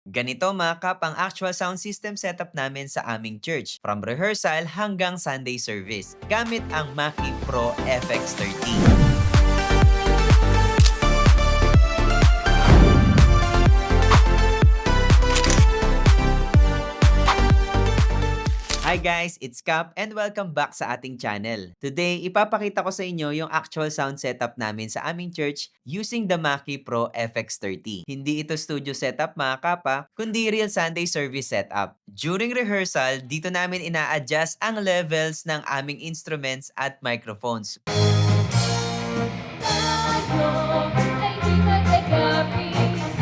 Ganito mga kap ang actual sound system setup namin sa aming church, from rehearsal hanggang Sunday service, gamit ang Mackie Pro FX13. Hi guys, it's Cap and welcome back sa ating channel. Today, ipapakita ko sa inyo yung actual sound setup namin sa aming church using the Mackie Pro FX30. Hindi ito studio setup mga kapa, kundi real Sunday service setup. During rehearsal, dito namin ina-adjust ang levels ng aming instruments at microphones. Tayo ay di nag-agapi.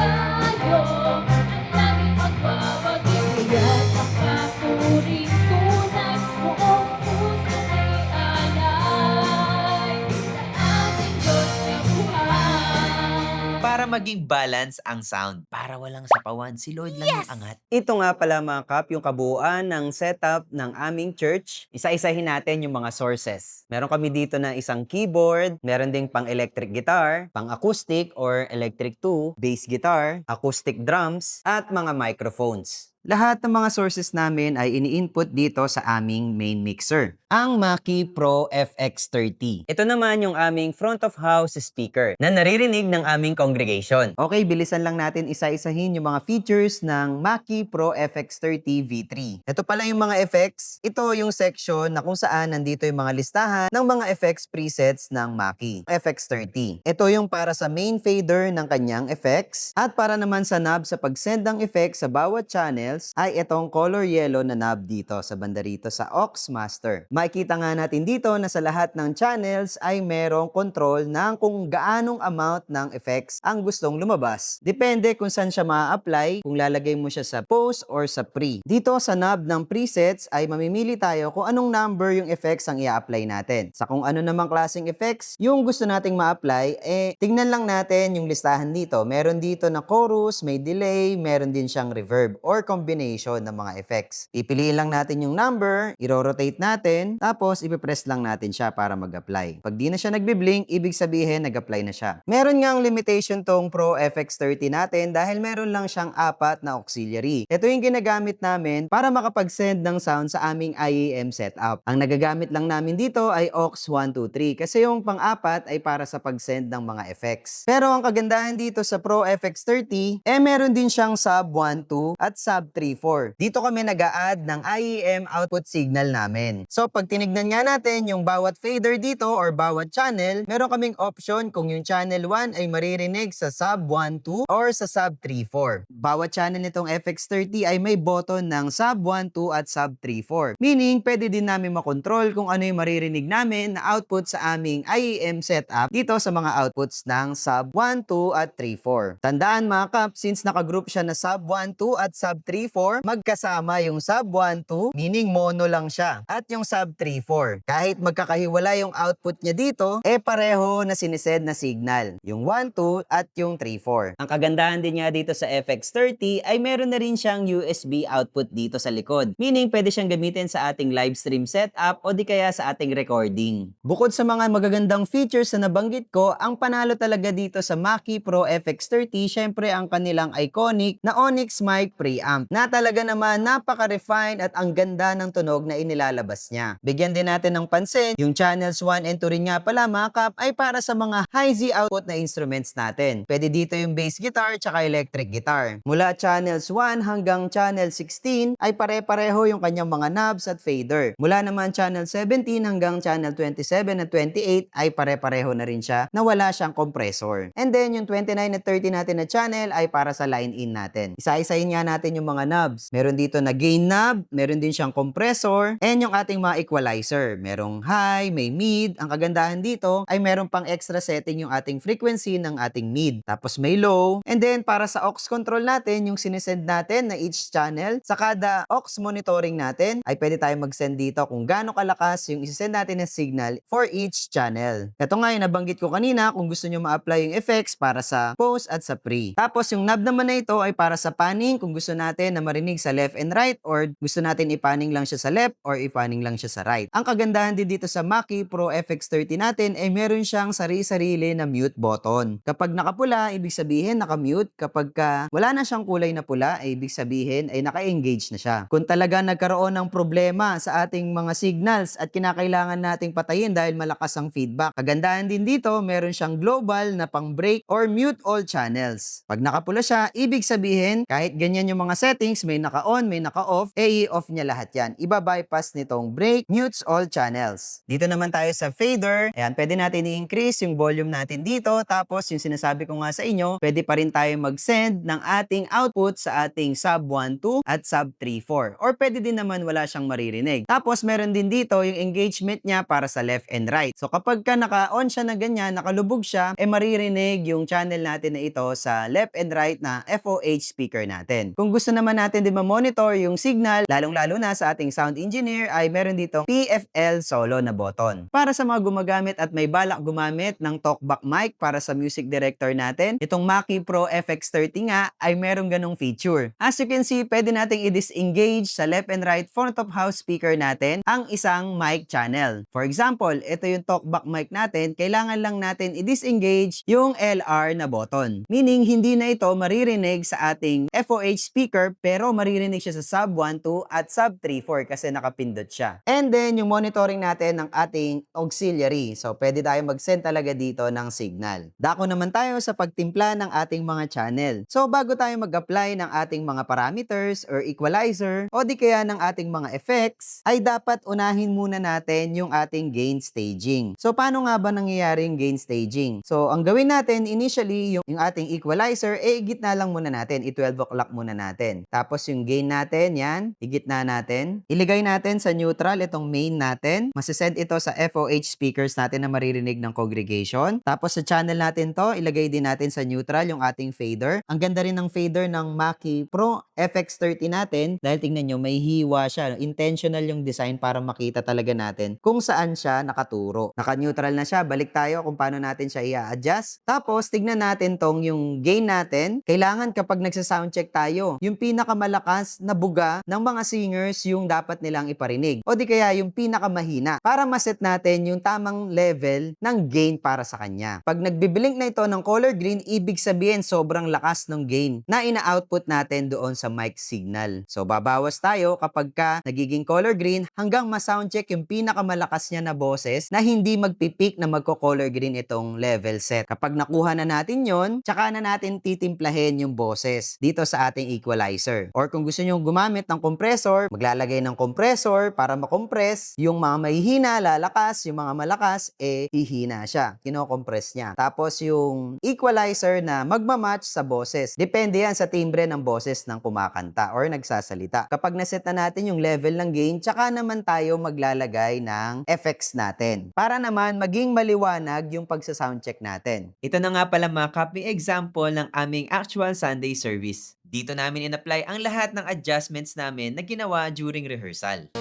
Tayo ang laging magwawagi. Kaya't magpapuri tunay buong puso ay alay sa ating Diyos na buhay. Para maging balance ang sound. Para walang sapawan, si Lloyd lang yung angat. Ito nga pala mga kap, yung kabuuan ng setup ng aming church. Isa-isahin natin yung mga sources. Meron kami dito na isang keyboard, meron ding pang electric guitar, pang acoustic or electric 2, bass guitar, acoustic drums, at mga microphones. Lahat ng mga sources namin ay ini-input dito sa aming main mixer, ang Mackie Pro FX30. Ito naman yung aming front of house speaker na naririnig ng aming congregation. Okay, bilisan lang natin isa-isahin yung mga features ng Mackie Pro FX30 V3. Ito pala yung mga effects. Ito yung section na kung saan nandito yung mga listahan ng mga effects presets ng Mackie FX30. Ito yung para sa main fader ng kanyang effects, at para naman sa knob sa pag-send ng effects sa bawat channels ay itong color yellow na knob dito sa banda rito sa aux master. Makikita nga natin dito na sa lahat ng channels ay merong control ng kung gaanong amount ng effects ang gustong lumabas. Depende kung saan siya ma-apply, kung lalagay mo siya sa post or sa pre. Dito sa knob ng presets ay mamimili tayo kung anong number yung effects ang i-apply natin. Sa kung ano namang klaseng effects yung gusto nating ma-apply, tingnan lang natin yung listahan dito. Meron dito na chorus, may delay, meron din siyang reverb or combination ng mga effects. Ipiliin lang natin yung number, i-rotate natin, tapos ipipress lang natin siya para mag-apply. Pag di na siya nagbi-blink, ibig sabihin nag-apply na siya. Meron ngang limitation tong Pro FX30 natin dahil meron lang siyang 4 na auxiliary. Ito yung ginagamit namin para makapag-send ng sound sa aming IEM setup. Ang nagagamit lang namin dito ay aux 1, 2, 3 kasi yung pang-apat ay para sa pag-send ng mga effects. Pero ang kagandahan dito sa Pro FX30, meron din siyang sub 1, 2 at sub 3, 4. Dito kami nag-a-add ng IEM output signal namin. So pag tinignan nga natin yung bawat fader dito or bawat channel, meron kaming option kung yung channel 1 ay maririnig sa sub 1, 2 or sa sub 3, 4. Bawat channel nitong FX30 ay may button ng sub 1, 2 at sub 3, 4. Meaning, pwede din namin makontrol kung ano yung maririnig namin na output sa aming IEM setup dito sa mga outputs ng sub 1, 2 at 3, 4. Tandaan mga kap, since nakagroup siya na sub 1, 2 at sub 3, 4, magkasama yung sub 1, 2, meaning mono lang siya, at yung sub 3, 4. Kahit magkakahiwala yung output niya dito, pareho na sinisend na signal. Yung 1, 2 at yung 3, 4. Ang kagandahan din nga dito sa FX30 ay meron na rin siyang USB output dito sa likod. Meaning, pwede siyang gamitin sa ating live stream setup o di kaya sa ating recording. Bukod sa mga magagandang features na nabanggit ko, ang panalo talaga dito sa Mackie Pro FX30, syempre ang kanilang iconic na Onyx mic preamp na talaga naman napaka-refine at ang ganda ng tunog na inilalabas niya. Bigyan din natin ng pansin, yung channels 1 and 2 rin nga pala mga kap ay para sa mga high Z output na instruments natin. Pwede dito yung bass guitar tsaka electric guitar. Mula channels 1 hanggang channel 16 ay pare-pareho yung kanyang mga knobs at fader. Mula naman channel 17 hanggang channel 27 at 28 ay pare-pareho na rin siya na wala siyang compressor. And then yung 29 at 30 natin na channel ay para sa line-in natin. Isa-isahin nga natin yung mga knobs. Meron dito na gain knob, meron din siyang compressor, and yung ating mga equalizer. Merong high, may mid. Ang kagandahan dito ay meron pang extra setting yung ating frequency ng ating mid. Tapos may low. And then para sa aux control natin, yung sinesend natin na each channel, sa kada aux monitoring natin, ay pwede tayong mag-send dito kung gaano kalakas yung isesend natin na signal for each channel. Ito nga yung nabanggit ko kanina kung gusto nyo ma-apply yung effects para sa post at sa pre. Tapos yung knob naman na ito ay para sa panning kung gusto natin natin na marinig sa left and right or gusto natin ipaning lang siya sa left or ipaning lang siya sa right. Ang kagandahan din dito sa Mackie Pro FX30 natin ay meron siyang sarili-sarili na mute button. Kapag nakapula, ibig sabihin nakamute. Kapag wala na siyang kulay na pula, ay ibig sabihin ay naka-engage na siya. Kung talaga nagkaroon ng problema sa ating mga signals at kinakailangan nating patayin dahil malakas ang feedback, kagandahan din dito, meron siyang global na pang-break or mute all channels. Pag nakapula siya, ibig sabihin, kahit ganyan yung mga settings, may naka-on, may naka-off, i-off niya lahat yan. Iba-bypass nitong break, mutes all channels. Dito naman tayo sa fader. Ayan, pwede natin i-increase yung volume natin dito. Tapos, yung sinasabi ko nga sa inyo, pwede pa rin tayo mag-send ng ating output sa ating sub 1.2 at sub 3.4. Or pwede din naman wala siyang maririnig. Tapos, meron din dito yung engagement niya para sa left and right. So, kapag naka-on siya na ganyan, nakalubog siya, maririnig yung channel natin na ito sa left and right na FOH speaker natin. Kung gusto naman natin din ma-monitor yung signal, lalong-lalo na sa ating sound engineer, ay meron ditong PFL solo na button. Para sa mga gumagamit at may balak gumamit ng talkback mic para sa music director natin, itong Mackie Pro FX30 nga ay meron ganong feature. As you can see, pwede nating i-disengage sa left and right front of house speaker natin ang isang mic channel. For example, ito yung talkback mic natin, kailangan lang natin i-disengage yung LR na button. Meaning, hindi na ito maririnig sa ating FOH speaker pero maririnig siya sa sub 1.2 at sub 3.4 kasi nakapindot siya. And then, yung monitoring natin ng ating auxiliary. So, pwede tayo mag-send talaga dito ng signal. Dako naman tayo sa pagtimpla ng ating mga channel. So, bago tayo mag-apply ng ating mga parameters or equalizer o di kaya ng ating mga effects, ay dapat unahin muna natin yung ating gain staging. So, paano nga ba nangyayari yung gain staging? So, ang gawin natin initially, yung ating equalizer, gitna lang muna natin. I-12 o'clock muna natin. Tapos, yung gain natin, yan, igitna natin. Iligay natin sa neutral itong main natin. Masisend ito sa FOH speakers natin na maririnig ng congregation. Tapos, sa channel natin to, ilagay din natin sa neutral yung ating fader. Ang ganda rin ng fader ng Mackie Pro FX30 natin dahil tingnan nyo, may hiwa siya. Intentional yung design para makita talaga natin kung saan siya nakaturo. Naka-neutral na siya. Balik tayo kung paano natin siya i-adjust. Tapos, tignan natin tong yung gain natin. Kailangan kapag nagsa-soundcheck tayo, yung pinakamalakas na buga ng mga singers yung dapat nilang iparinig. O di kaya yung pinakamahina para maset natin yung tamang level ng gain para sa kanya. Pag nagbiblink na ito ng color green, ibig sabihin sobrang lakas ng gain na ina-output natin doon sa mic signal. So, babawas tayo kapag nagiging color green hanggang ma-soundcheck yung pinakamalakas niya na boses na hindi magpipik na magko-color green itong level set. Kapag nakuha na natin yon, tsaka na natin titimplahin yung boses dito sa ating equalizer. Or kung gusto nyo gumamit ng compressor, maglalagay ng compressor para makompress yung mga mahihina, lalakas, yung mga malakas, hihina siya. Kino-compress niya. Tapos yung equalizer na magmamatch sa boses. Depende yan sa timbre ng boses ng kumakanta or nagsasalita. Kapag naset na natin yung level ng gain, tsaka naman tayo maglalagay ng effects natin. Para naman maging maliwanag yung pagsa-soundcheck natin. Ito na nga pala mga copy example ng aming actual Sunday service. Dito namin in-apply ang lahat ng adjustments namin na ginawa during rehearsal.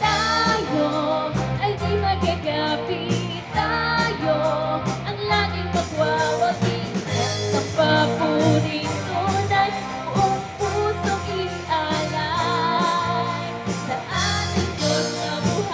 Tayo ay di magkakapit. Tayo ang laging magwawagi. Ang paborito na buong pusong ialay sa ating Diyos na buhay.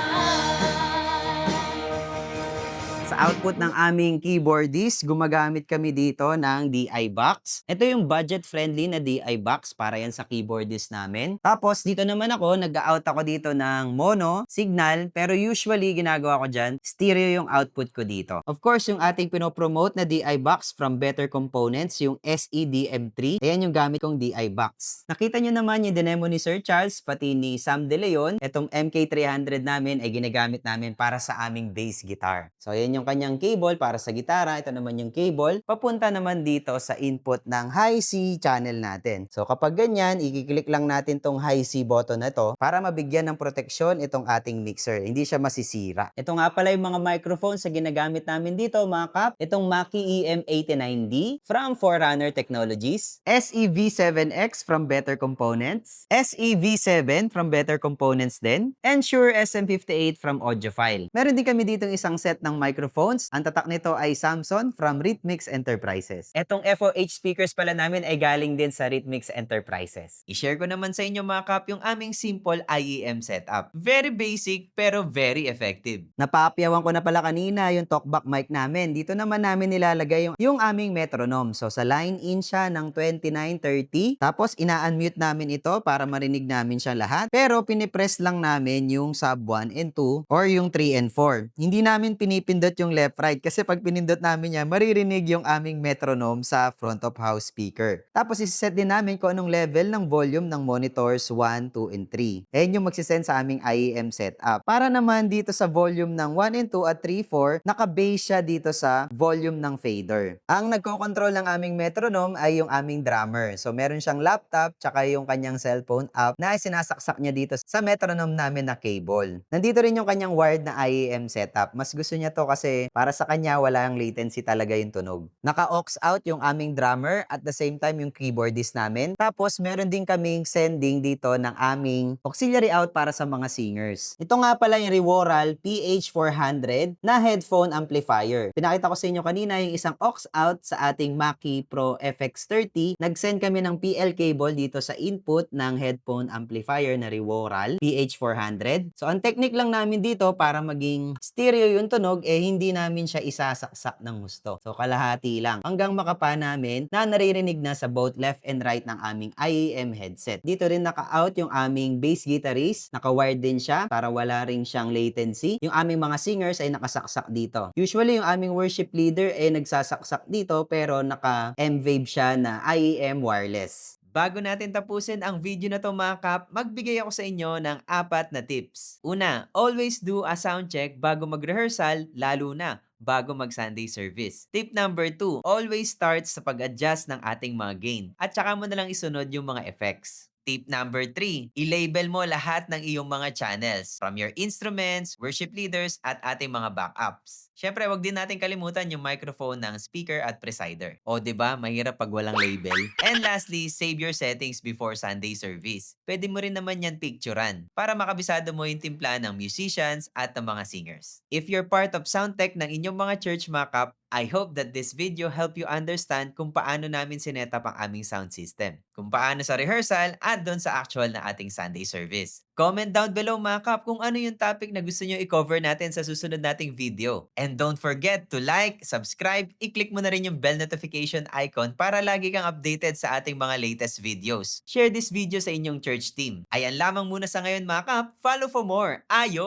Sa output ng aming keyboardist, gumagamit kami dito ng DI box. Ito yung budget-friendly na DI box para yan sa keyboardist namin. Tapos, dito naman ako, nag-out ako dito ng mono, signal, pero usually, ginagawa ko dyan, stereo yung output ko dito. Of course, yung ating pinopromote na DI box from Better Components, yung SEDM3, ayan yung gamit kong DI box. Nakita nyo naman yung dinemo ni Sir Charles, pati ni Sam De Leon, itong MK300 namin ay ginagamit namin para sa aming bass guitar. So, ayan yung kanyang cable para sa gitara. Ito naman yung cable. Papunta naman dito sa input ng high C channel natin. So kapag ganyan, i-click lang natin tong high C button na to para mabigyan ng proteksyon itong ating mixer. Hindi siya masisira. Ito nga pala yung mga microphones na ginagamit namin dito mga kap. Itong Mackie EM89D from Forerunner Technologies. SEV7X from Better Components. SEV7 from Better Components din. And Shure SM58 from Audiophile. Meron din kami dito isang set ng microphone headphones. Ang tatak nito ay Samson from Rhythmix Enterprises. Etong FOH speakers pala namin ay galing din sa Rhythmix Enterprises. I-share ko naman sa inyo mga kap yung aming simple IEM setup. Very basic pero very effective. Napaapyawan ko na pala kanina yung talkback mic namin. Dito naman namin nilalagay yung aming metronome. So sa line in siya ng 2930. Tapos ina-unmute namin ito para marinig namin siya lahat. Pero pinipress lang namin yung sub 1 and 2 or yung 3 and 4. Hindi namin pinipindot yung left right kasi pag pinindot namin yan, maririnig yung aming metronome sa front of house speaker. Tapos isiset din namin kung anong level ng volume ng monitors 1, 2, and 3. Ayan yung magsisend sa aming IEM setup. Para naman dito sa volume ng 1 and 2 at 3, 4, naka-base siya dito sa volume ng fader. Ang nagko-control ng aming metronome ay yung aming drummer. So meron siyang laptop tsaka yung kanyang cellphone app na sinasaksak niya dito sa metronome namin na cable. Nandito rin yung kanyang wired na IEM setup. Mas gusto niya to kasi para sa kanya walang latency talaga yung tunog. Naka-aux out yung aming drummer at the same time yung keyboardist namin. Tapos meron din kaming sending dito ng aming auxiliary out para sa mga singers. Ito nga pala yung Reworal PH400 na headphone amplifier. Pinakita ko sa inyo kanina yung isang aux out sa ating Mackie Pro FX30. Nag-send kami ng PL cable dito sa input ng headphone amplifier na Reworal PH400. So ang technique lang namin dito para maging stereo yung tunog hindi namin siya isasaksak ng gusto. So kalahati lang hanggang makapa namin na naririnig na sa both left and right ng aming IEM headset. Dito rin naka-out yung aming bass guitarist. Naka-wired din siya para wala ring siyang latency. Yung aming mga singers ay nakasaksak dito. Usually yung aming worship leader ay nagsasaksak dito pero naka-M-Wave siya na IEM wireless. Bago natin tapusin ang video na to mga kap, magbigay ako sa inyo ng 4 na tips. Una, always do a sound check bago mag-rehearsal, lalo na bago mag-Sunday service. Tip number 2, always start sa pag-adjust ng ating mga gain at saka mo na lang isunod yung mga effects. Tip number 3, i-label mo lahat ng iyong mga channels from your instruments, worship leaders, at ating mga backups. Syempre, wag din natin kalimutan yung microphone ng speaker at presider. O, 'di ba? Mahirap pag walang label. And lastly, save your settings before Sunday service. Pwede mo rin naman yan picturean para makabisado mo yung timpla ng musicians at ng mga singers. If you're part of sound tech ng inyong mga church mga kap, I hope that this video help you understand kung paano namin sinetap ang aming sound system. Kung paano sa rehearsal at doon sa actual na ating Sunday service. Comment down below mga kap kung ano yung topic na gusto nyo i-cover natin sa susunod nating video. And don't forget to like, subscribe, i-click mo na rin yung bell notification icon para lagi kang updated sa ating mga latest videos. Share this video sa inyong church team. Ayan lamang muna sa ngayon mga kap. Follow for more. Ayo!